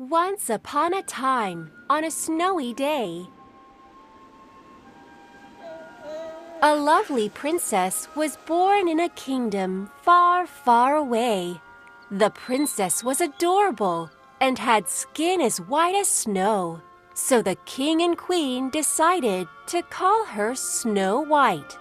Once upon a time, on a snowy day, a lovely princess was born in a kingdom far, far away. The princess was adorable and had skin as white as snow, so the king and queen decided to call her Snow White.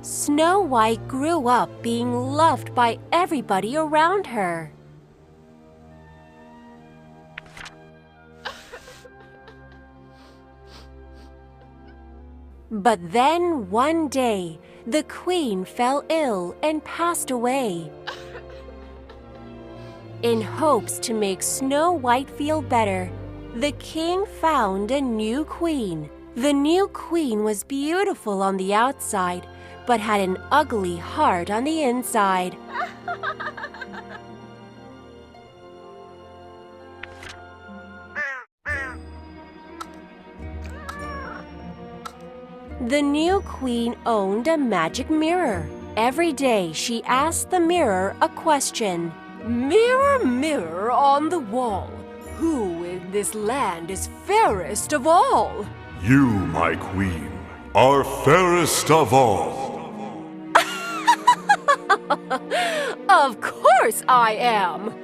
Snow White grew up being loved by everybody around her. But then one day, the queen fell ill and passed away. In hopes to make Snow White feel better, the king found a new queen. The new queen was beautiful on the outside, but had an ugly heart on the inside. The new queen owned a magic mirror. Every day she asked the mirror a question. "Mirror, mirror on the wall, who in this land is fairest of all?" You, my queen, are fairest of all. Of course I am!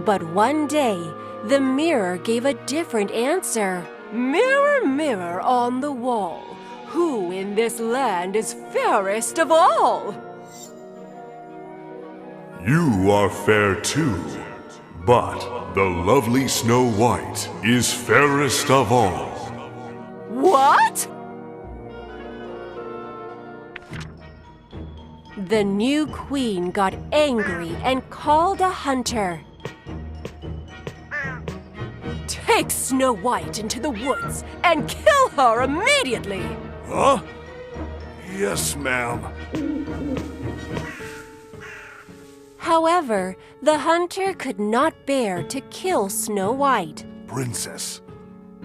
But one day, the mirror gave a different answer. "Mirror, mirror on the wall, who in this land is fairest of all?" You are fair too, but the lovely Snow White is fairest of all. What? The new queen got angry and called a hunter. "Take Snow White into the woods and kill her immediately!" Huh? Yes, ma'am. However, the hunter could not bear to kill Snow White. Princess,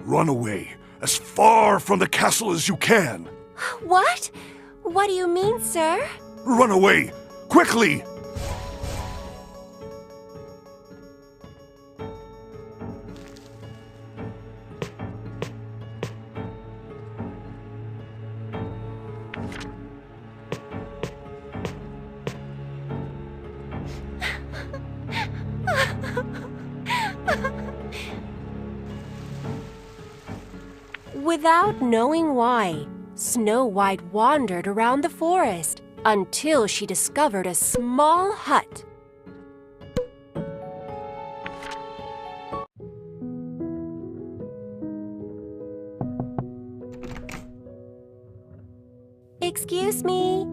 run away as far from the castle as you can. What? What do you mean, sir? Run away, quickly! Without knowing why, Snow White wandered around the forest until she discovered a small hut. "Excuse me,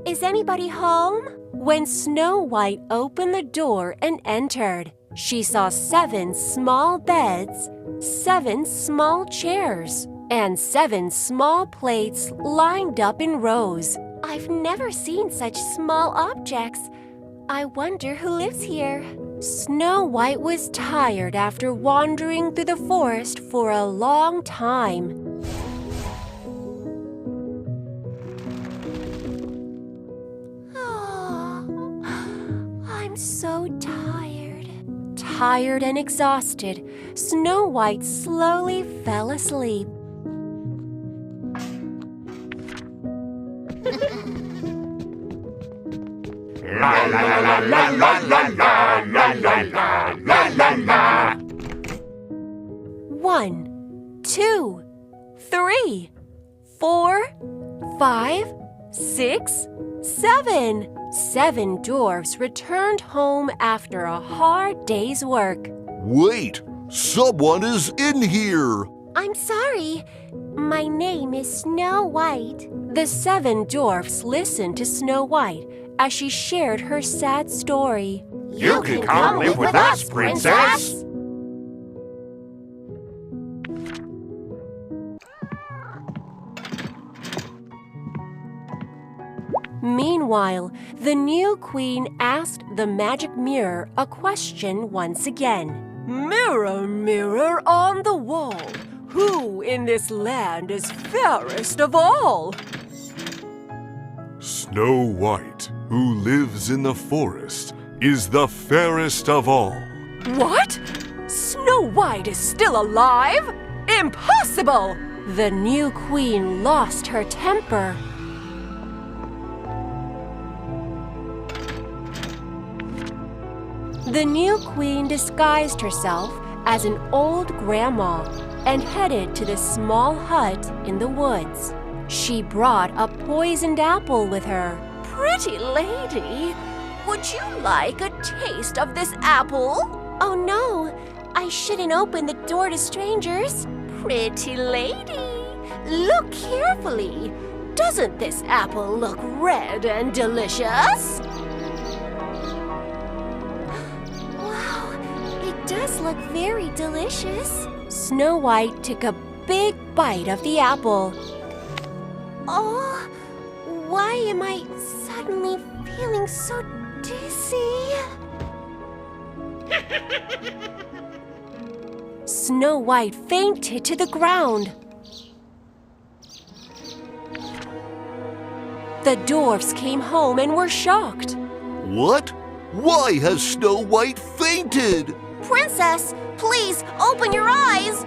is anybody home?" When Snow White opened the door and entered, she saw 7 small beds, 7 small chairs, and 7 small plates lined up in rows. "I've never seen such small objects. I wonder who lives here." Snow White was tired after wandering through the forest for a long time. Oh, I'm so tired. Tired and exhausted, Snow White slowly fell asleep. La la la la la la la la la la la la la. 1, 2, 3, 4, 5, 6, 7. 7 dwarfs returned home after a hard day's work. Wait, someone is in here. "I'm sorry. My name is Snow White." The 7 dwarfs listened to Snow White as she shared her sad story. You can come live with us, princess. Meanwhile, the new queen asked the magic mirror a question once again. Mirror, mirror on the wall, who in this land is fairest of all? Snow White, who lives in the forest, is the fairest of all. What? Snow White is still alive? Impossible! The new queen lost her temper. The new queen disguised herself as an old grandma and headed to the small hut in the woods. She brought a poisoned apple with her. Pretty lady, would you like a taste of this apple? Oh no, I shouldn't open the door to strangers. Pretty lady, look carefully. Doesn't this apple look red and delicious? Wow, it does look very delicious. Snow White took a big bite of the apple. Oh, why am I suddenly feeling so dizzy? Snow White fainted to the ground. The dwarfs came home and were shocked. What? Why has Snow White fainted? Princess, please open your eyes!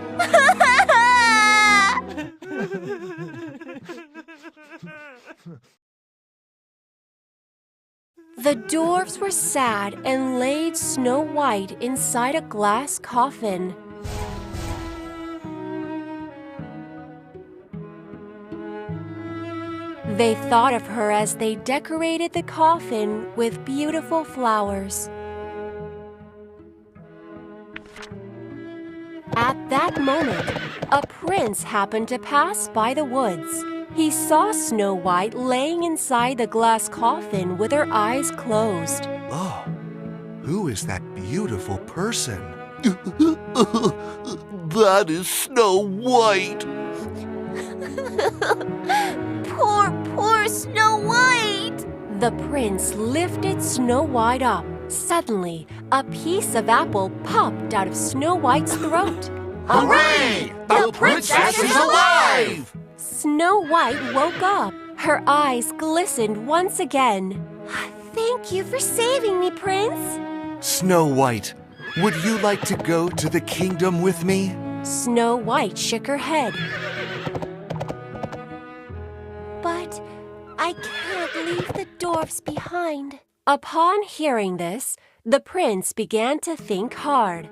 The dwarfs were sad and laid Snow White inside a glass coffin. They thought of her as they decorated the coffin with beautiful flowers. At that moment, a prince happened to pass by the woods. He saw Snow White laying inside the glass coffin with her eyes closed. Oh, who is that beautiful person? That is Snow White. Poor Snow White! The prince lifted Snow White up. Suddenly, a piece of apple popped out of Snow White's throat. Hooray! The princess is alive! Snow White woke up. Her eyes glistened once again. Thank you for saving me, Prince. Snow White, would you like to go to the kingdom with me? Snow White shook her head. But I can't leave the dwarfs behind. Upon hearing this, the prince began to think hard.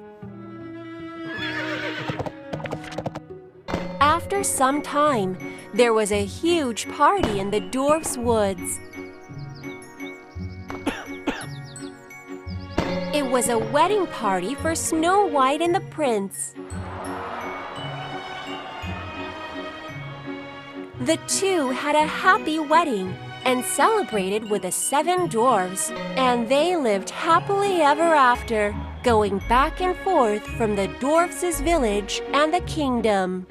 After some time, there was a huge party in the dwarfs' woods. It was a wedding party for Snow White and the prince. The two had a happy wedding and celebrated with the 7 dwarfs, and they lived happily ever after, going back and forth from the dwarfs' village and the kingdom.